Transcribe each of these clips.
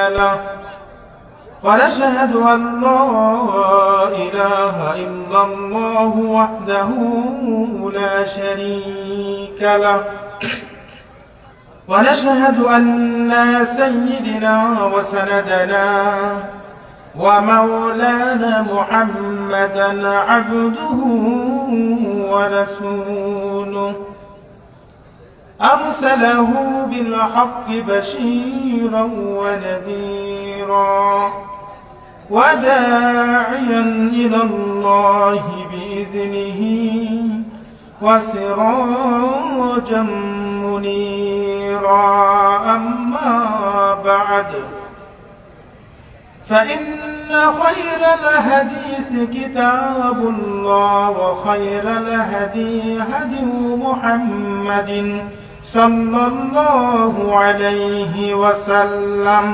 له ونشهد أن لا إله إلا الله وحده لا شريك له ونشهد أن سيدنا وسندنا ومولانا محمدا عبده ورسوله أرسله بالحق بشيرا ونذيرا وداعيا إلى الله بإذنه وسراجا منيرا أما بعد فإن خير الحديث كتاب الله وخير الهدي هدي محمد صلى الله عليه وسلم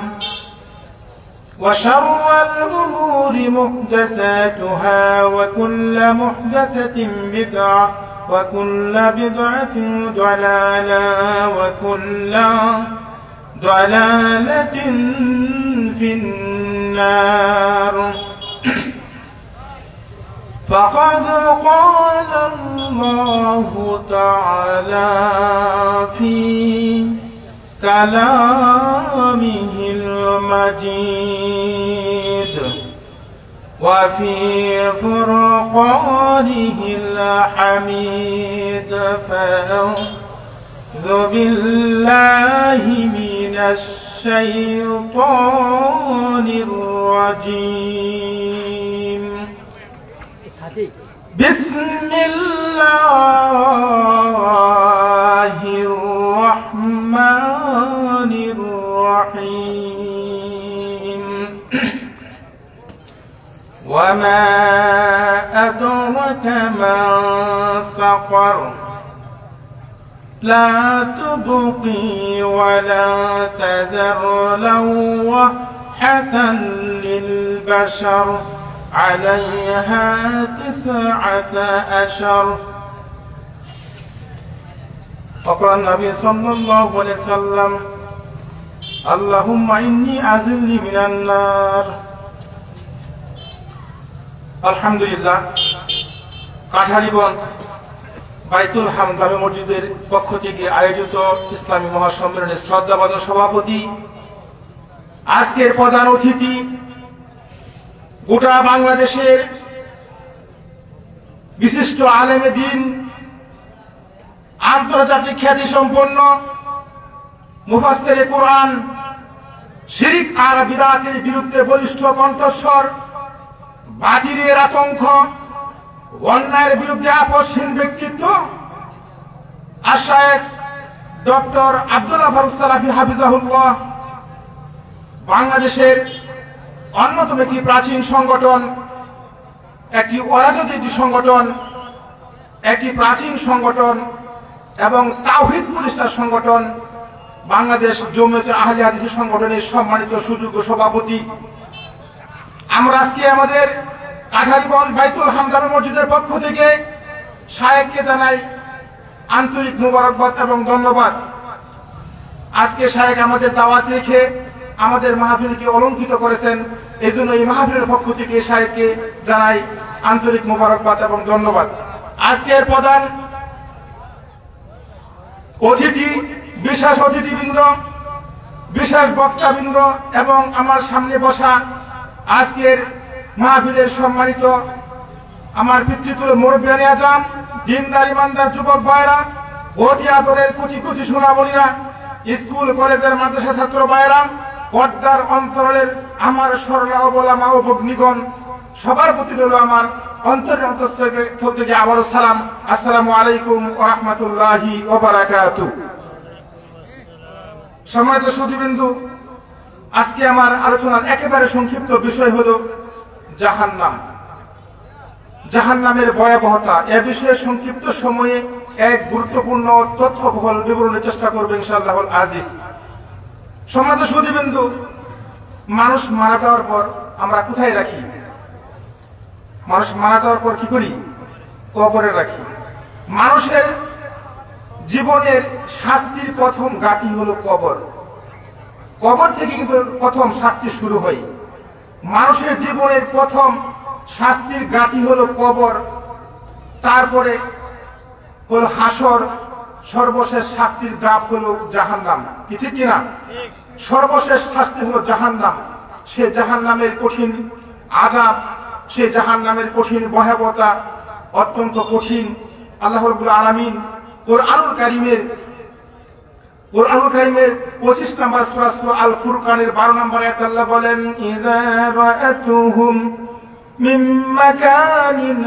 وشر الأمور محدثاتها وكل محدثة بدعة وكل بدعة ضلالة وكل ضلالة في النار فقد قال الله تعالى في كلامه المجيد وفي فرقانه الحميد فأعوذ بالله من الشيطان الرجيم بسم الله الرحمن الرحيم وما أدرك ما سقر لا تبقي ولا تذر لوحة للبشر عليها 19 وقال النبي صلى الله عليه وسلم اللهم إني أعذني من النار الحمد لله কাঠারিগঞ্জ বাইতুল হাম জামে মসজিদের পক্ষ থেকে আয়োজিত ইসলামী মহাসম্মেলনের শ্রদ্ধাভাজন সভাপতি, আজকের প্রধান অতিথি, গোটা বাংলাদেশের বিশিষ্ট আলেমে দ্বীন, আন্তর্জাতিক খ্যাতি সম্পন্ন মুফাসসিরে কোরআন, শিরক আর বিদআতের বিরুদ্ধে বলিষ্ঠ কণ্ঠস্বর, বাতিলের আতঙ্ক, অন্যায়ের বিরুদ্ধে আপোষহীন ব্যক্তিত্ব আশায়েখ ডক্টর আব্দুল্লাহ ফারুক সালাফি হাফিজাহুল্লাহ, বাংলাদেশের অন্যতম একটি প্রাচীন সংগঠন, একটি অরাজনৈতিক সংগঠন, একটি প্রাচীন সংগঠন এবং তাওহীদ প্রতিষ্ঠার সংগঠন বাংলাদেশ জমিয়তে আহলে হাদিস সংগঠনের সম্মানিত সুযোগ্য সভাপতি। আমরা আজকে আমাদের কাঠারিগঞ্জ বাইতুল হাম জামে মসজিদের পক্ষ থেকে শায়েখকে জানাই আন্তরিক মোবারকবাদ এবং ধন্যবাদ। আজকে শায়েখ আমাদের দাওয়াত রেখে আমাদের মাহফিলকে অলঙ্কিত করেছেন, এজন্য এই মাহফিলের পক্ষ থেকে শায়েখকে জানাই আন্তরিক মোবারকবাদ এবং ধন্যবাদ। আজকের প্রধান অতিথি, বিশেষ অতিথিবৃন্দ, বিশেষ বক্তাবৃন্দ এবং আমার সামনে বসা আজকের মাহফিলের সম্মানিত আমার পিতৃতুল্য মুরব্বিয়ানে আজম, দিনদার ইমানদার যুবক ভাইরা, অতি আদরের কুচি কুচি সোনামণিরা, স্কুল কলেজের মাদ্রাসা ছাত্র ভাইরা, পর্দার অন্তরের আমার সরলা অবলা মা ও ভগ্নীগণ, সবার প্রতি রইল আমার অন্তরের অন্তঃস্থল থেকে আবারও সালাম। আসসালামু আলাইকুম ওয়া রাহমাতুল্লাহি ওয়া বারাকাতুহু। সম্মানিত সুধীবৃন্দু, আজকে আমার আলোচনার একেবারে সংক্ষিপ্ত বিষয় হলো জাহান্নাম, জাহান্নামের ভয়াবহতা। এ বিষয়ে সংক্ষিপ্ত সময়ে এক গুরুত্বপূর্ণ তথ্যবহুল বিবরণের চেষ্টা করবে ইনশাআল্লাহুল আজিজ। সম্মানিত সুধীবৃন্দু, মানুষ মারা যাওয়ার পর আমরা কোথায় রাখি? মানুষ মারা যাওয়ার পর কি করি? কবরে রাখি। মানুষের জীবনের শাস্তির প্রথম ঘাঁটি হলো কবর। কবর থেকে কিন্তু প্রথম শাস্তি শুরু হয়। মানুষের জীবনের প্রথম শাস্তির ঘাঁটি হলো কবর, তারপরে হলো হাসর, সর্বশেষ শাস্তির ধাপ হলো জাহান্নাম। কি ঠিক কিনা? সর্বশেষ শাস্তি হলো জাহান্নাম। সে জাহান্নামের কঠিন আযাব, সে জাহান্নামের কঠিন ভয়াবহতা অত্যন্ত কঠিন। আল্লাহ রাব্বুল আলামিন কোরআনুল কারীমের 25 নম্বর সূরা সূরা আল ফুরকানের 12 নম্বর আয়াতে আল্লাহ বলেন, ইযা রাআতুহুম মিন মাকানিন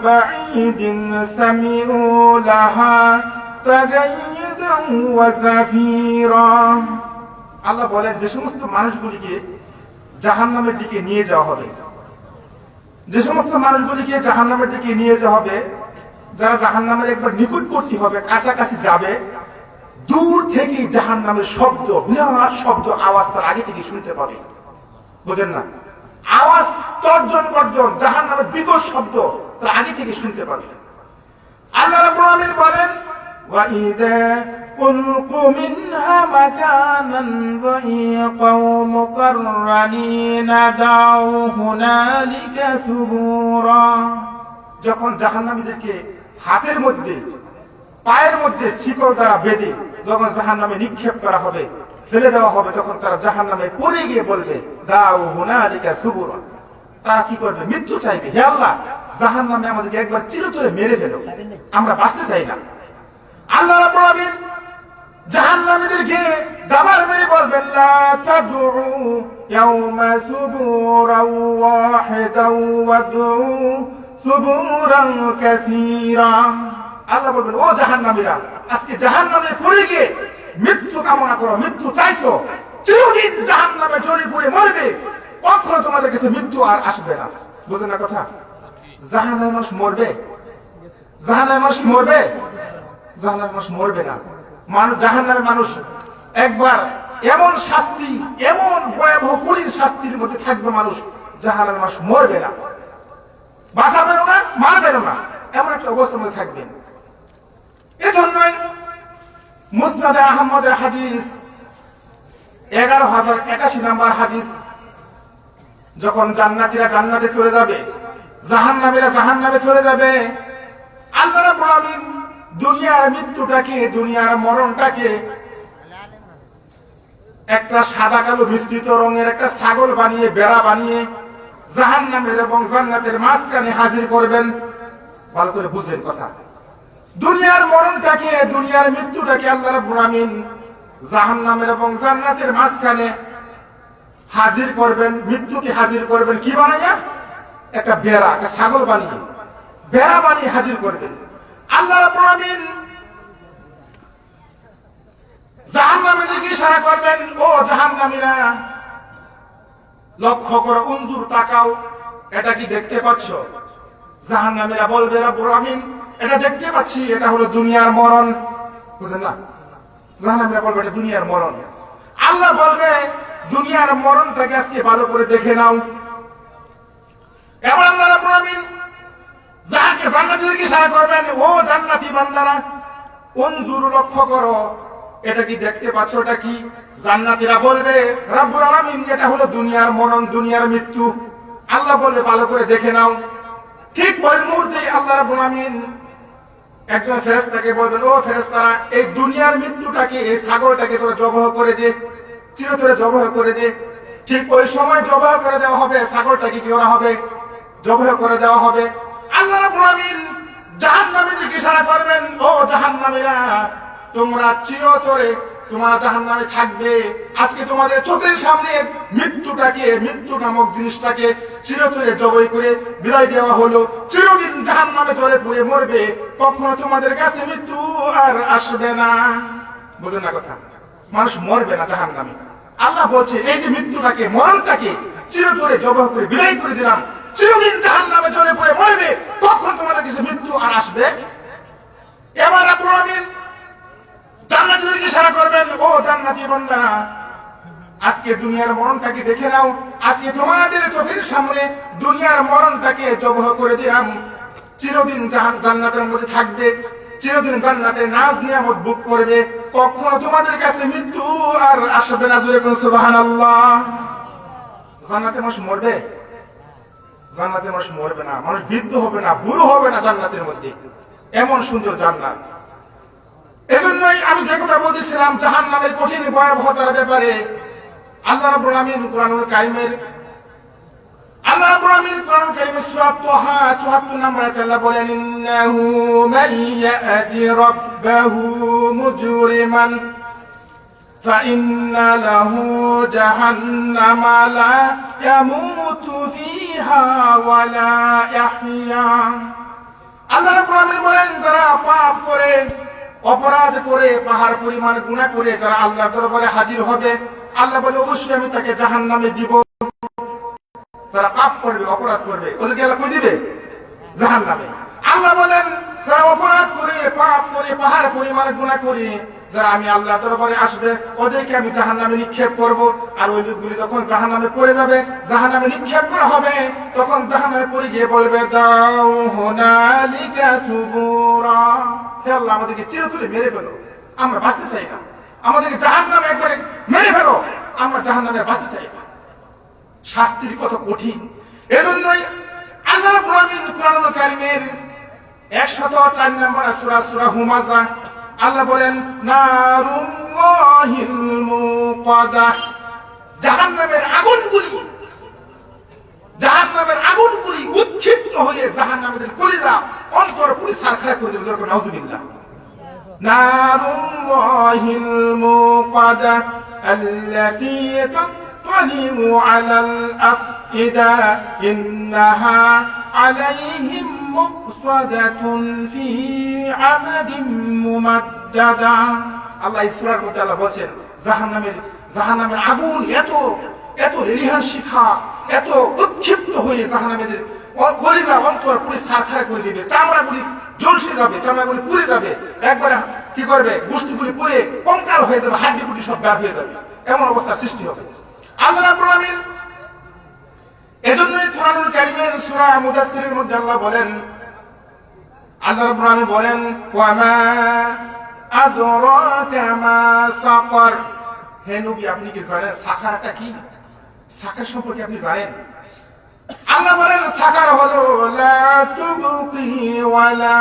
বাঈদিন সামিউ লাহা তাগাইয়ুদান ওয়া যাফীরা। আল্লাহ বলেন, যে সমস্ত মানুষগুলিকে জাহান্নামের দিকে নিয়ে যাওয়া হবে, যে সমস্ত মানুষগুলিকে জাহান্নামের দিকে নিয়ে যাওয়া হবে, যারা জাহান্নামের একবার নিকটবর্তী হবে, কাছাকাছি যাবে, দূর থেকে জাহান্নামের শব্দ, বিরাট শব্দ আওয়াজ তার আগে থেকে শুনতে পাবে। বুঝেন না? আওয়াজ, তর্জন গর্জন, জাহান্নামের বিকট শব্দ তার আগে থেকে শুনতে পাবে। আল্লাহ রাব্বুল আলামিন বলেন, ওয়া ইযা উলকু মিনহা মাকানান যায়িকাও মুকাররানিনা দাউ হুনালিকা সুবুরা। যখন জাহান্নামীদেরকে হাতের মধ্যে, পায়ের মধ্যে শিকল দ্বারা বেঁধে যখন জাহান্নামে নিক্ষেপ করা হবে, ফেলে দেওয়া হবে, যখন তারা জাহান্নামে পড়ে গিয়ে বলবে দাউ হুনালিকা সুবুরা, তারা কি করবে? মৃত্যু চাইবে। হে আল্লাহ, জাহান্নামে আমাদেরকে একবার চিরতরে মেরে ফেলো, আমরা বাঁচতে চাই না। আল্লাহ রাব্বুল আলামিন জাহান্নামীদেরকে দাবার মেরে বলবেন, লা তাদউ ইয়াওমা সুবুরান ওয়াহিদান ওয়াদউ সুবুরান কাসীরা। আল্লাহ বলবেন, ও জাহান্নামীরা, আজকে জাহান্নামে পড়ে গিয়ে মৃত্যু কামনা করো, মৃত্যু চাইছো, চিরদিন জাহান্নামে জ্বলে পুড়ে মরবে, কখনো তোমাদের কাছে মৃত্যু আর আসবে না। বুঝলেন না কথা? জাহান্নামে মানুষ মরবে? জাহান্নামে মানুষ কি মরবে? জাহান্নামে মানুষ মরবে না। মানুষ, জাহান্নামে মানুষ একবার এমন শাস্তি, এমন ভয়াবহ কঠিন শাস্তির মধ্যে থাকবে মানুষ, জাহান্নামে মানুষ মরবে না, বাঁচাবেন না, মারবেন না, এমন একটা অবস্থার মধ্যে থাকবেন। এজন্যই মুসনাদে আহমদের হাদিস 11,081 নম্বর হাদিস, যখন জান্নাতীরা জান্নাতে চলে যাবে, জাহান্নামীরা জাহান্নামে চলে যাবে, আল্লাহ রাব্বুল আলামিন দুনিয়ার মৃত্যুটাকে, দুনিয়ার মরণটাকে একটা সাদা কালো মিশ্রিত রঙের একটা ছাগল বানিয়ে, বেড়া বানিয়ে জাহান্নামের এবং জান্নাতের মাঝখানে হাজির করবেন। ভালো করে বুঝেন কথা। দুনিয়ার মরণটাকে, দুনিয়ার মৃত্যুটাকে আল্লাহ রাব্বুল আলামিন জাহান্নামের এবং জান্নাতের মাঝখানে হাজির করবেন। মৃত্যুকে হাজির করবেন কি বানাইয়া? একটা বেড়া, একটা ছাগল বানিয়ে, বেড়া বানিয়ে হাজির করবেন। আল্লাহ রাব্বুল আলামিন জাহান্নামীদেরকে ইশারা করবেন, ও জাহান্নামীরা, লক্ষ্য করো, উনজুর, তাকাও, এটা কি দেখতে পাচ্ছ? জাহান্নামীরা বলবে, রাব্বুল আলামিন, এটা দেখতে পাচ্ছি, এটা হলো দুনিয়ার মরণ। বুঝলেন না? জাহান্নামীরা বলবে, এটা দুনিয়ার মরণ। আল্লাহ বলবে, দুনিয়ার মরণটাকে আজকে ভালো করে দেখে নাও। এবার আল্লাহ রাব্বুল আলামিন জান্নাতীদেরকে ইশারা করবেন, ও জান্নাতি বান্দারা, উনজুর, লক্ষ্য করো, এটা কি দেখতে পাচ্ছ? এটা কি? জান্নাতীরা বলবে, রাব্বুল আলামিন, এটা হলো দুনিয়ার মরণ, দুনিয়ার মৃত্যু। আল্লাহ বলবে, ভালো করে দেখে নাও। ঠিক ওই মুহূর্তে আল্লাহ রাব্বুল আলামিন একজন ফেরেশতাকে বলবেন, ও ফেরেশতারা, এই দুনিয়ার মৃত্যুটাকে, এই ছাগলটাকে তোরা জবাহ করে দে, চিরতরে জবাহ করে দে। ঠিক ওই সময় জবাহ করে দেওয়া হবে, ছাগলটাকে কি করা হবে? জবাহ করে দেওয়া হবে। আল্লাহ রাব্বুল আলামিন জাহান্নামীদেরকে ইশারা করবেন, ও জাহান্নামীরা, তোমরা চিরতরে তোমরা জাহান্নামে থাকবে। আজকে তোমাদের চোখের সামনে মৃত্যুটাকে, মৃত্যু নামক জিনিসটাকে চিরতরে জবাই করে বিদায় দেওয়া হলো, চিরদিন জাহান্নামে জ্বলে পুড়ে মরবে, কখনো তোমাদের কাছে মৃত্যু আর আসবে না। বুঝলেন না কথা? মানুষ মরবে না জাহান্নামে। আল্লাহ বলছে, এই যে মৃত্যুটাকে, মরণটাকে চিরতরে জবাই করে বিদায় করে দিলাম, চিরদিন জাহান্নামে জ্বলে পুড়ে মরবে, কখন তোমাদের কাছে মৃত্যু আর আসবে? এবার রাব্বুল আলামিন জান্নাতীদেরকে ইশারা করবেন, ও জান্নাতী বান্দারা, আজকে দুনিয়ার মরণটাকে দেখে নাও। আজকে তোমাদের চোখের সামনে দুনিয়ার মরণটাকে জবাহ করে দিলাম, চিরদিন জান্নাতের মধ্যে থাকবে, চিরদিন জান্নাতের নাজ নিয়ামত ভোগ করবে, কখনো তোমাদের কাছে মৃত্যু আর আসবে না। জোরে বলুন সুবহানাল্লাহ। জান্নাতে মানুষ মরবে? জান্নাতে মানুষ মরবে না, মানুষ বৃদ্ধ হবে না, বুড়ো হবে না জান্নাতের মধ্যে, এমন সুন্দর জান্নাত। এজন্যই আমি যে কথা বলতেছিলাম জাহান্নামের কঠিন ভয়াবহতার ব্যাপারে, আল্লাহ রাব্বুল আলামিন কোরআনুল কারীমের সূরা তাহা ৭৪ নম্বর আয়াতে আল্লাহ বলেন, ইন্নাহু মান ইয়াতি রাব্বাহু মুজরিমান ফাইন্না লাহু জাহান্নামা লা ইয়ামুতু ফিহা ওয়া লা ইয়াহইয়া। আল্লাহ রাব্বুল আলামিন বলেন, যারা পাপ করে, অপরাধ করে, পাহাড় পরিমাণ গুনাহ করে যারা আল্লাহর দরবারে হাজির হবে, আল্লাহ বলে অবশ্যই আমি তাকে জাহান্নামে দিব। যারা পাপ করবে, অপরাধ করবে, ওদেরকে আল্লাহ কই দিবে? জাহান্নামে। আল্লাহ বলেন, যারা অপরাধ করে, পাপ করে, পাহাড় পরিমাণ গুনাহ করে যারা আমি আল্লাহর দরবারে আসবে, ওদেরকে আমি জাহান্নামে নিক্ষেপ করব। আর ওই লোকগুলি যখন জাহান্নামে পড়ে যাবে, জাহান্নামে নিক্ষেপ করা হবে, তখন জাহান্নামে পড়ে গিয়ে বলবে, দাউ হুনালিকা সুবুরা, হে আল্লাহ আমাদেরকে চিরতরে মেরে ফেলো, আমরা বাঁচতে চাই না, আমাদেরকে জাহান্নামে একবারে মেরে ফেলো, আমরা জাহান্নামে বাঁচতে চাই না। শাস্তির কত কঠিন। এজন্যই আল্লাহ রাব্বুল আলামিন কোরআনুল কারীমের ১০৪ নম্বর সূরা হুমাযা আল্লাহ বলেন, নারুল্লাহিল মুকাদা, জাহান্নামের আগুনগুলি উৎক্ষিপ্ত হয়ে জাহান্নামীদের কলিজা অন্তর পুরি ছারখার করে দেবে। যেরকম নাউযুবিল্লাহ। নারুল্লাহিল মুকাদা আল্লাতী তাত্তালিউ আলাল আফইদা ইন্নাহা আলাইহিম মুকসাদাতুন ফি আমাদিন মুমাদ্দাদা। আল্লাহ সূরার মধ্যে আল্লাহ বলেন, জাহান্নামের আগুন এত লেলিহান শিখা, এত উৎক্ষিপ্ত হয়ে জাহান্নামীদের কলিজা অন্তর পুরি ছারখার করে দিবে, চামড়াগুলি ঝলসে যাবে, চামড়াগুলি পুড়ে যাবে, একবারে কি করবে, গোষ্ঠীগুলি পুড়ে কঙ্কাল হয়ে যাবে, হাড্ডিগুলি সব বের হয়ে যাবে, এমন অবস্থার সৃষ্টি হবে। আল্লাহ রাব্বুল আলামিন এজন্যই কোরআনুল কারীমের সূরা মুদাসসিরের মধ্যে আল্লাহ রাব্বুল আলামিন বলেন, ওয়া মা আদরাকা মা সাকার। হে নবী, আপনি কি জানেন সাকারটা কি? সাকার সম্পর্কে আপনি জানেন? আল্লাহ বলেন, সাকার হলো লা তুবকি ওয়া লা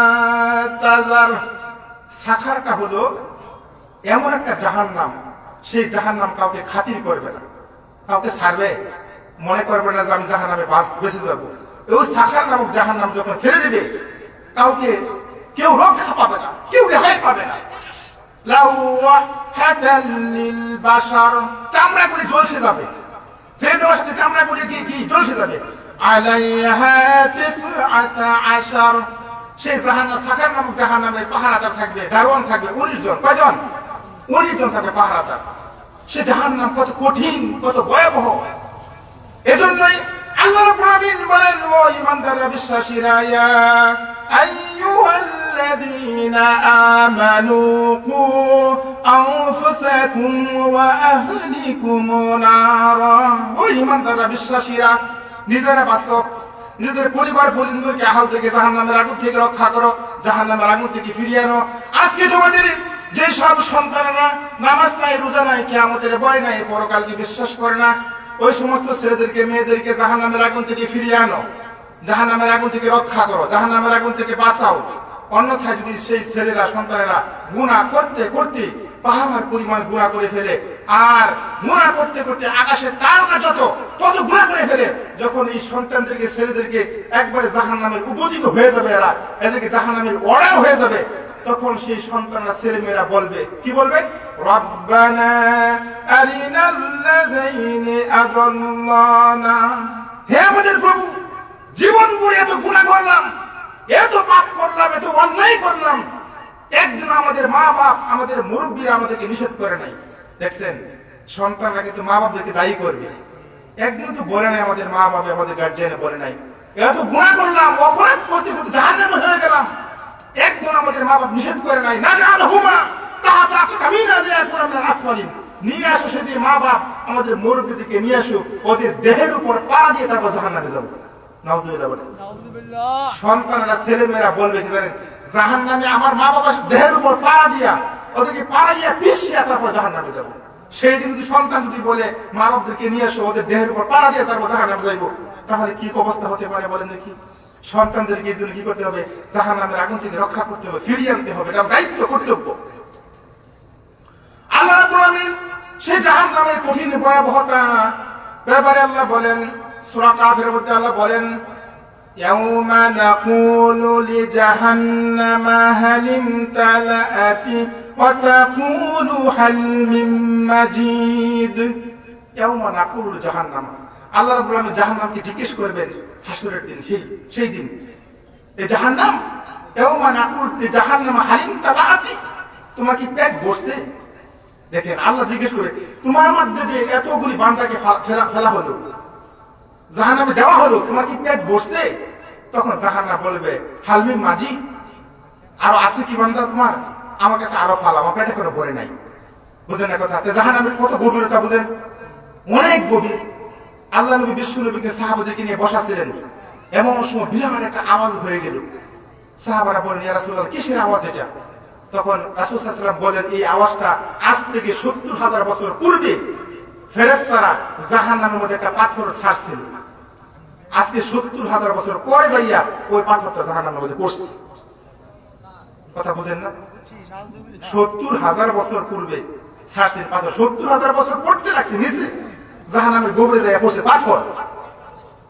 তাজার। সাকারটা হলো এমন একটা জাহান্নাম, সেই জাহান্নাম কাউকে খাতির করবে না, কাউকে ছাড়বে, মনে করবে না যে আমি জাহান্নামে বেঁচে যাবো। ওই সাকার নামক জাহান্নাম যখন ফেলে দিবে, কাউকে কেউ রক্ষা পাবে না, কেউ রেহাই পাবে না। লাওয়াহাতাল লিল বাশার, চামড়াগুলি ঝলসে যাবে, ফেলে দেওয়ার সাথে চামড়াগুলি কি ঝলসে যাবে। আলাইহা 19, সেই সাকার নামক জাহান্নামের পাহারাদার থাকবে, দারোয়ান থাকবে 19 জন। কয়জন? 19 জন থাকবে পাহারাদার। সে জাহান্নাম কত কঠিন, কত ভয়াবহ। এজন্যই আল্লাহ রাব্বুল আলামিন বলেন, ও ঈমানদাররা, বিশ্বাসীরা, ইয়া আইয়ুহাল্লাযীনা আমানু কু আনফুসাকুম ওয়া আহলিকুম নারা। ও ঈমানদাররা, বিশ্বাসীরা, নিজেরা বাঁচো, নিজেদের পরিবার পরিজনকে আহল থেকে জাহান্নামের আগুন থেকে রক্ষা করো, জাহান্নামের আগুন থেকে ফিরিয়ে আনো। আজকে তোমাদের যে সব সন্তানরা নামাজ নাই, রোজা নাই, কিয়ামতের ভয় নাই, পরকালকে বিশ্বাস করে না, ওই সমস্ত ছেলেদেরকে, মেয়েদেরকে জাহান্নামের আগুন থেকে ফিরিয়ে আনো, জাহান্নামের আগুন থেকে রক্ষা করো, জাহান্নামের আগুন থেকে বাঁচাও। অন্যথায় যদি সেই ছেলেরা, সন্তানেরা গুনাহ করতে করতে পাহাড় পরিমাণ গুনাহ করে ফেলে, আর গুনাহ করতে করতে আকাশের তারকা তত গুনাহ করে ফেলে, যখন এই সন্তানদেরকে, ছেলেদেরকে একবারে জাহান্নামের উপযোগী হয়ে যাবে, এদেরকে জাহান্নামের অর্ডার হয়ে যাবে, তখন সেই সন্তানরা, ছেলেমেয়েরা বলবে, কি বলবে? রব্বানা আরিনাল্লাযীনা আযাল্লানা। হে আমাদের প্রভু, জীবন ভরে এত গুনাহ করলাম, এত পাপ করলাম, এত অন্যায় করলাম, একদিন আমাদের মা বাপ, আমাদের মুরব্বীরা আমাদেরকে নিষেধ করে নাই। দেখছেন, সন্তানরা কিন্তু মা বাপদেরকে দায়ী করবে। একদিন তো বলে নাই আমাদের মা বাপ, আমাদের গার্জিয়ানে বলে নাই, এত গুনাহ করলাম, অপরাধ করতে করতে জাহান্নামে হয়ে গেলাম, একজন আমাদের মা বাপ নিষেধ করে নাই। না জানহুমা তাহাতা কামিনা দেয়ার পর আমরা আসমানি নিয়ে আসো, সেদিন মা বাপ আমাদের মুরব্বীদেরকে নিয়ে আসো, ওদের দেহের উপর পা দিয়ে তারপর জাহান্নামে যাবো। নাউজুবিল্লাহ বলে। সন্তানেরা ছেলেমেয়েরা বলবে যে জাহান্নামে আমার মা বাবা দেহের উপর পাড়া দিয়া ওদেরকে পাড়াইয়া পিছিয়ে তারপর জাহান্নামে যাবো। সেই দিন যদি সন্তান যদি বলে মা বাবাদেরকে নিয়ে এসো ওদের দেহের উপর পাড়া দিয়ে তারপর জাহান্নামে যাইবো, তাহলে কি অবস্থা হতে পারে বলেন দেখি। সন্তানদেরকে এই জন্য কি করতে হবে? জাহান্নামের আগুন থেকে রক্ষা করতে হবে, ফিরিয়ে আনতে হবে, এটা দায়িত্ব কর্তব্য। আল্লাহ রাব্বুল আলামিন সেই জাহান্নামের কঠিন ভয়াবহতা ব্যাপারে আল্লাহ বলেন, সূরা কাফিরের মধ্যে আল্লাহ বলেন, ইয়াউমা নাকুলু লিজাহান্নামা হাল ইমতালাআতি ওয়া তাকুলু হাল মিন মাজিদ। ইয়াউমা নাকুলু লিজাহান্নাম, আল্লাহ রাব্বুল আলামিন জাহান্নামকে জিজ্ঞেস করবেন হাসরের দিন, সেই দিন, এই জাহান্নাম, ইয়াউমা নাকুলু লিজাহান্নামা হাল ইমতালাআতি, তোমার কি পেট ভরছে? দেখেন আল্লাহ জিজ্ঞেস করে, তোমার মধ্যে যে এতগুলি বান্দাকে ফেলা হলো, জাহান্নামে দেওয়া হলো, তোমার কি পেট বসছে? তখন জাহান্নাম বলবে হালমি মাঝি, আরো আছে কি বান্দা তোমার? আমার কাছে আরো ফাল, আমার পেটে করে ভরে নাই। বুঝেন না কথা? জাহান্নামের কত গভীরতা বুঝেন, অনেক গভীর। আল্লাহ নবী বিশ্ব নবীকে সাহাবাদেরকে নিয়ে বসাছিলেন, এমন সময় বিরাট একটা আওয়াজ হয়ে গেল। সাহাবারা বলেন, ইয়া রাসূলুল্লাহ, কিসের আওয়াজ এটা? তখন রাসূল সাল্লাল্লাহু আলাইহি ওয়াসাল্লাম বলেন, এই আওয়াজটা আজ থেকে ৭০,০০০ বছর পূর্বে ফেরেশতারা জাহান্নামের মধ্যে একটা পাথর ছাড়ছিল। আজকে ৭০,০০০ বছর পরে যাইয়া ওই পাথরটা জাহান্নামের মধ্যে পড়ছে। কথা বুঝেন না? ৭০,০০০ বছর পূর্বে ছাড়ছেন পাথর, ৭০,০০০ বছর পড়তে লাগছে নিচে, জাহান্নামের গভীরে যাইয়া পড়ছে পাথর।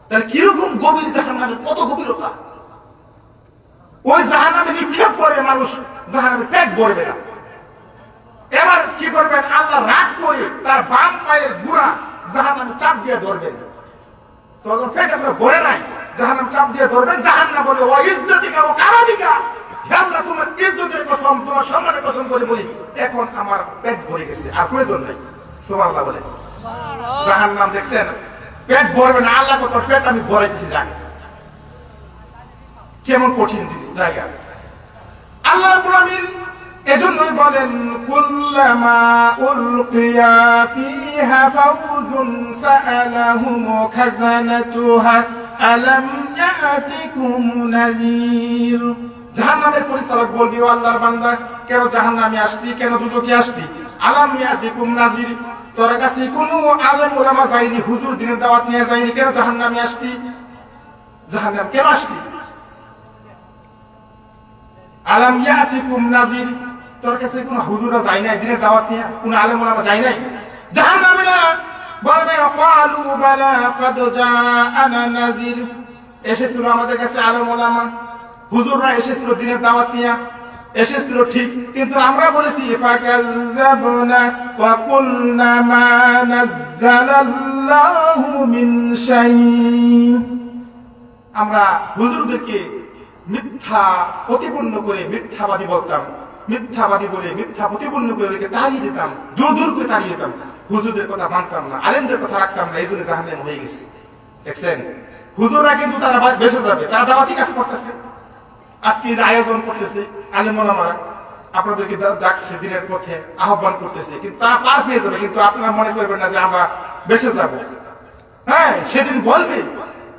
তাহলে কিরকম গভীর জাহান্নামের, কত গভীরতা! ওই জাহান্নামে নিক্ষেপ করে মানুষ জাহান্নামে পেট ভরবে না। এবার কি করবেন? আল্লাহ রাগ করে তার বাম পায়ের গুড়া জাহান্নামে চাপ দিয়ে ধরবেন। পেট আপনার ভরে নাই, জাহান্নাম চাপ দিয়ে ধরবেন। জাহান্নাম বলে, ও ইজ্জতিকা ও কারামিকা, হে আল্লাহ, তোমার ইজ্জতের কসম, তোমার সম্মানের কসম করে বলি, এখন আমার পেট ভরে গেছে, আর প্রয়োজন নাই। সুবহানাল্লাহ বলে। জাহান্নাম দেখছেন পেট ভরবে না, আল্লাহ কত পেট আমি ভরাইছি, রাখ। কেমন কঠিন জায়গা! আল্লাহ রাব্বুল আলামিন এজন্যই বলেন, কুল্লামা উলকিয়া ফিহা ফাওজুন সাআলাহুম খাযানাতুহা আলাম ইয়াতিকুম নাযীর। জাহান্নামের পরিচালক বলবে, ও আল্লাহর বান্দা, কেন জাহান্নামে আসলি, কেন দুজকে আসলি? আলাম ইয়াতিকুম নাযীর, তোর কাছে কোনো আলেম ওলামা যায়নি, হুজুর দিনের দাওয়াত নিয়ে যায়নি, কেন জাহান্নামে আসলি? জাহান্নাম কেন আসলি? আলাম ইয়াতিকুম নাযীর, তোর কাছে কোন হুজুরা যায় নাই দিনের দাওয়াত নিয়ে, কোন আলেম ওলামা যায় নাই? জাহান্নামীরা বলবে, ক্বালু বালা ক্বাদ জাআনা নাযীর, এসেছিল আমাদের কাছে আলেম ওলামা, হুজুররা এসেছিল দিনের দাওয়াত নিয়ে, এসেছিল ঠিক, কিন্তু আমরা বলেছি ফাকাযযাবনা ওয়া কুলনা মা নাযালাল্লাহু মিন শাই। আমরা হুজুরদেরকে মিথ্যা প্রতিপন্ন করে মিথ্যাবাদী বলতাম, মিথ্যাবাদী বলে মিথ্যা প্রতিপন্ন করে ওদেরকে তাড়িয়ে দিতাম, দূর দূর করে তাড়িয়ে দিতাম। হুজুরদের কথা মানতাম না, আলেমদের কথা রাখতাম না, এই জন্য জাহান্নাম হয়ে গেছে। দেখছেন, হুজুররা কিন্তু তারা বেঁচে যাবে, তারা দাওয়াতি কাজ করতেছে। আজকে যে আয়োজন করতেছে আলেম ওলামারা, আপনাদেরকে ডাকছে, দিনের পথে আহ্বান করতেছে, কিন্তু তারা পার পেয়ে যাবে। কিন্তু আপনারা মনে করবেন না যে আমরা বেঁচে যাবো। হ্যাঁ, সেদিন বলবে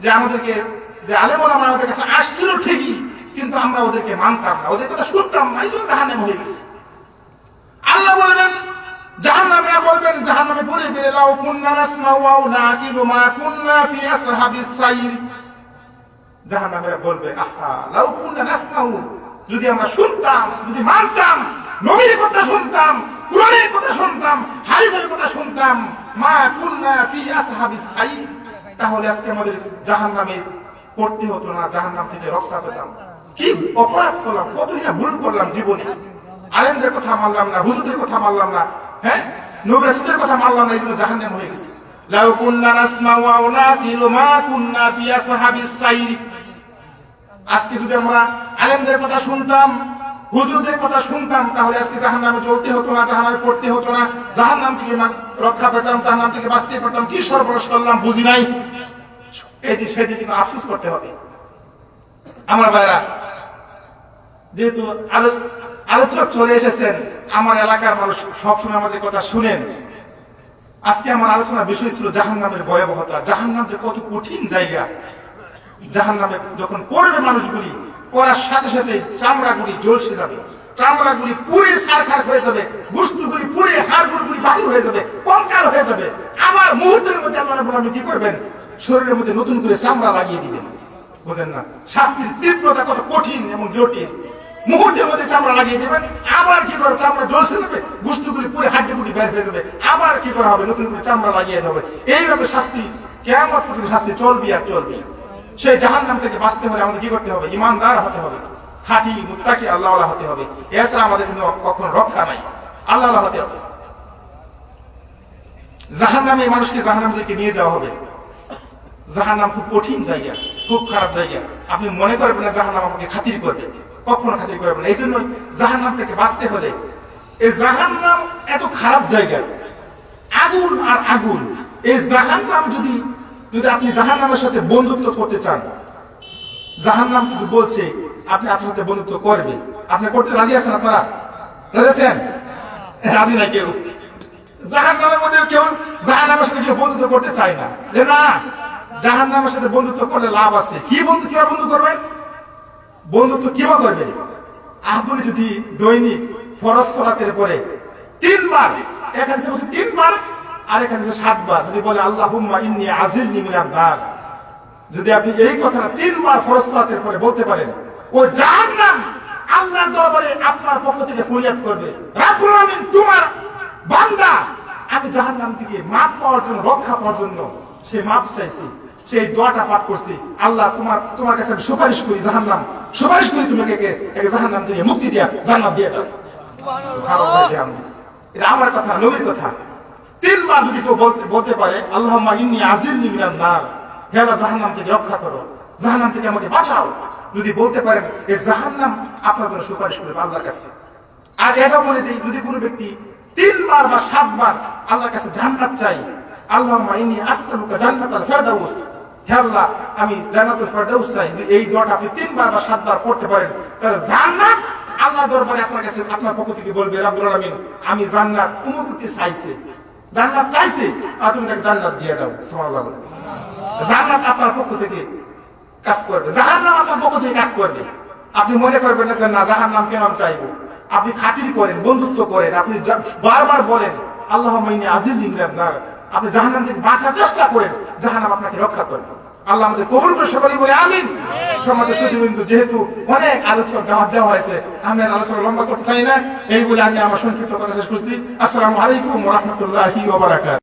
যে আমাদেরকে, যে আলেম ওলামা আমাদের কাছে আসছিল ঠিকই, কিন্তু আমরা ওদেরকে মানতাম না, ওদের কথা শুনতাম না, এই জন্য জাহান্নাম হয়ে গেছে। আল্লাহ বলবেন, জাহান্নামীরা বলবেন, জাহান্নামে বলে দিলে, লাউ কুন্না নাসমাউ ওয়া নাকিলু মা কুন্না ফি আসহাবিস সাইর। জাহান্নামীরা বলবে, আহা, লাউ কুন্না নাসমাউ, যদি আমরা শুনতাম, যদি মানতাম, নবীর কথা শুনতাম, কুরআনের কথা শুনতাম, হাদিসের কথা শুনতাম, মা কুন্না ফি আসহাবিস সাইর, তাহলে আজকে আমাদের জাহান্নামে পড়তে হতো না, জাহান্নাম থেকে রক্ষা পেতাম। কি অপরাধ করলাম, কতই না ভুল করলাম জীবনে। আলেমদের কথা মানলাম না, হুজুরদের কথা মানলাম না, হ্যাঁ, নবী রাসূলের কথা মানলাম না, এই জন্য জাহান্নাম হয়ে গেছে। লাউ কুন্না নাসমাউ ওয়া নাকিলু মা কুন্না ফি আসহাবিস সাইর। আজকে যদি আমরা আলেমদের কথা শুনতাম, হুজুরদের কথা শুনতাম, তাহলে আজকে জাহান্নামে চলতে হতো না, জাহান্নামে পড়তে হতো না, জাহান্নাম থেকে রক্ষা পেতাম, জাহান্নাম থেকে বাঁচতে পারতাম। কি সর্বনাশ করলাম, বুঝি নাই। এটি সেটি কিন্তু আফসোস করতে হবে। আমার ভাইরা, যেহেতু আলোচক চলে এসেছেন, আমার এলাকার মানুষ সবসময় আমাদের কথা শুনেন। আজকে আমার আলোচনার বিষয় ছিল জাহান্নামের ভয়াবহতা, জাহান্নাম যে কত কঠিন জায়গা। জাহান্নামে যখন পড়বে মানুষগুলি, পড়ার সাথে সাথে চামড়াগুলি জ্বলসে যাবে, চামড়াগুলি পুরে সারখার হয়ে যাবে, গোশতগুলি পুরে হাড়গুলি বাহির হয়ে যাবে, কঙ্কাল হয়ে যাবে। আবার মুহূর্তের মধ্যে আল্লাহ রাব্বুল আলামিন কি করবেন? শরীরের মধ্যে নতুন করে চামড়া লাগিয়ে দিবেন। বুঝেন না শাস্তির তীব্রতা কত কঠিন এবং জটিল। মুহূর্তের মধ্যে চামড়া লাগিয়ে দেবেন, আবার কি করে চামড়া জ্বলসে যাবে, গোশতগুলি পুরে হাড্ডিগুলি বের হয়ে যাবে, আবার কি করা হবে? নতুন করে চামড়া লাগিয়ে দেবে। এইভাবে শাস্তি কিয়ামত পর্যন্ত শাস্তি চলবে আর চলবে। সেই জাহান্নাম থেকে বাঁচতে হলে আমাদের কি করতে হবে? ঈমানদার হতে হবে, খাঁটি মুত্তাকি আল্লাহওয়ালা হতে হবে। এছাড়া আমাদের কিন্তু কখনো রক্ষা নাই, আল্লাহওয়ালা হতে হবে। জাহান্নামে মানুষকে জাহান্নাম থেকে নিয়ে যাওয়া হবে। জাহান্নাম খুব কঠিন জায়গা, খুব খারাপ জায়গা। আপনি মনে করবেন না জাহান্নাম আমাকে খাতির করবে, কখনো খাতির করবে না। এই জন্য জাহান্নাম থেকে বাঁচতে হলে, এই জাহান্নাম এত খারাপ জায়গা, আগুন আর আগুন। এই জাহান্নাম যদি আপনি জাহান্নামের সাথে বন্ধুত্ব করতে চান, জাহান্নাম কিন্তু বলছে আপনি আপনার সাথে বন্ধুত্ব করবে। আপনি করতে রাজি আছেন? আপনারা রাজি আছেন? রাজি নাই কেউ। জাহান্নামের মধ্যে কেউ জাহান্নামের সাথে কেউ বন্ধুত্ব করতে চায় না, যে না জাহান্নামের সাথে বন্ধুত্ব করলে লাভ আছে। কি বন্ধু, কিভাবে বন্ধু করবেন? বন্ধুত্ব কিভাবে করবেন? আপনি যদি দৈনিক ফরজ সালাতের পরে 3 বার, এক হাদিসে বলছে 3 বার, আর এক হাদিসে 7 বার যদি বলে আল্লাহুম্মা ইন্নী আজিলনি মিনান নার, যদি আপনি এই কথাটা 3 বার ফরজ সালাতের পরে বলতে পারেন, ও জাহান্নাম আল্লাহর দরবারে আপনার পক্ষ থেকে ফরিয়াদ করবে, রাব্বুল আলামিন তোমার বান্দা, আমি জাহান্নাম থেকে মাপ পাওয়ার জন্য, রক্ষা পাওয়ার জন্য সে মাপ চাইছি, সেই দোয়াটা পাঠ করছি, আল্লাহ তোমার কাছে আমি সুপারিশ করি, জাহান্নাম সুপারিশ করি তোমাকে জাহান্নাম থেকে মুক্তি দিয়া জান্নাত দিয়ে দাও। এটা আমার কথা, নবীর কথা। 3 বার যদি কেউ বলতে পারে আল্লাহুম্মা ইন্নী আজিলনি মিনান নার, হে আল্লাহ জাহান্নাম থেকে রক্ষা করো, জাহান্নাম থেকে আমাকে বাঁচাও, যদি বলতে পারেন, এই জাহান্নাম আপনার জন্য সুপারিশ করবে আল্লাহর কাছে। আর এটা বলে দিই, যদি কোনো ব্যক্তি 3 বার বা 7 বার আল্লাহর কাছে জান্নাত চাই, আল্লাহুম্মা ইন্নী আসআলুকা জান্নাতাল ফিরদাউস, হে আল্লাহ আমি জান্নাতুল ফিরদাউস চাই, এই দোয়াটা আপনি 3 বার বা 7 বার পড়তে পারেন, তাহলে জান্নাত আল্লাহর দরবারে আপনার কাছে, আপনার পক্ষ থেকে বলবে রাব্বুল আলামিন আমি জান্নাত উমর করতে চাইছে, জান্নাত চাইছে, আর তুমি তাকে জান্নাত দিয়ে দাও। সুবহানাল্লাহ। জান্নাত আপনার পক্ষ থেকে কাজ করবে, জাহান্নাম আপনার পক্ষ থেকে কাজ করবে। আপনি মনে করবেন না যে না জাহান্নাম কেন আমি চাইবো। আপনি খাতির করেন, বন্ধুত্ব করেন, আপনি বারবার বলেন আল্লাহুম্মা ইন্নী আজিলনি মিনান নার, আপনি জাহান্নাম থেকে বাঁচার চেষ্টা করেন, জাহান্নাম আপনাকে রক্ষা করবে। আল্লাহ আমাদের কবুল করে সকলেই বলে আমিন। সমাজের সুধীবৃন্দ, যেহেতু অনেক আলোচনা দেওয়া হয়েছে, আমি আলোচনা লম্বা করতে চাই না, এই বলে আমি আমার সংক্ষিপ্ত কথা শেষ করছি। আসসালামু আলাইকুম ওয়া রাহমাতুল্লাহি ওয়া বারাকাতুহু।